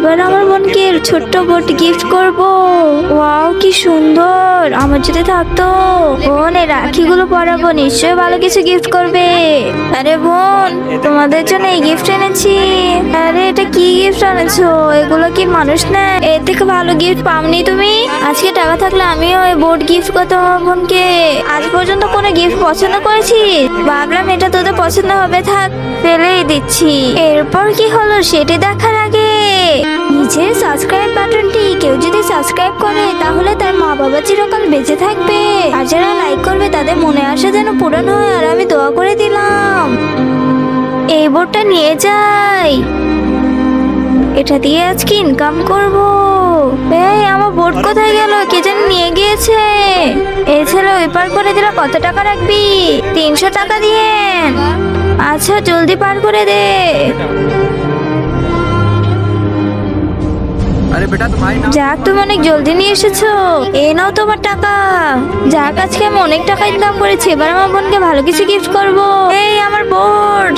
এবার আমার বোনকে ছোট্ট বোট গিফট করব। ওয়াও কি সুন্দর, আমার যদি থাকতো। বোন এই রাখিগুলো পরাবো, নিশ্চয়ই ভালো কিছু গিফট করবে। আরে বোন, তোমাদের জন্য এই গিফট এনেছি। আরে এটা কি গিফট এনেছো? এগুলো কি মানুষ না? এর থেকে ভালো গিফট পাওনি তুমি? আজকে টাকা থাকলে আমিও এই বোট গিফট করতাম আমার বোনকে। আজ পর্যন্ত কোনো গিফট পছন্দ করেছি? ভাবলাম এটা তোদের পছন্দ হবে, থাক ফেলেই দিচ্ছি। এরপর কি হলো সেটি দেখার আগে নিচের সাবস্ক্রাইব বাটনটি কেউ যদি সাবস্ক্রাইব করে তাহলে তার মা বাবা চিরকাল বেঁচে থাকবে। আর যারা লাইক করবে তাদের মনে আসা যেন পূরণ হয়, আর আমি দোয়া করে দিলাম। এই বোর্ডটা নিয়ে যাই, এটা দিয়ে আজকে ইনকাম করব। এই আমার বোর্ড কোথায় গেল? কে জানি নিয়ে গিয়েছে। এই ছেলে ওই পার করে দিলে কত টাকা রাখবি? 300 টাকা দিয়ে। আচ্ছা জলদি পার করে দে। अरे बेटा तुम्हारी नाम যাক তুমি অনেক জলদি নিয়ে এসেছো, এই নাও তোমার টাকা। যাক আজকে আমি অনেক টাকা ইনকাম করেছি, এবার আমার বোনকে ভালো কিছু গিফট করব। এই আমার বোর্ড।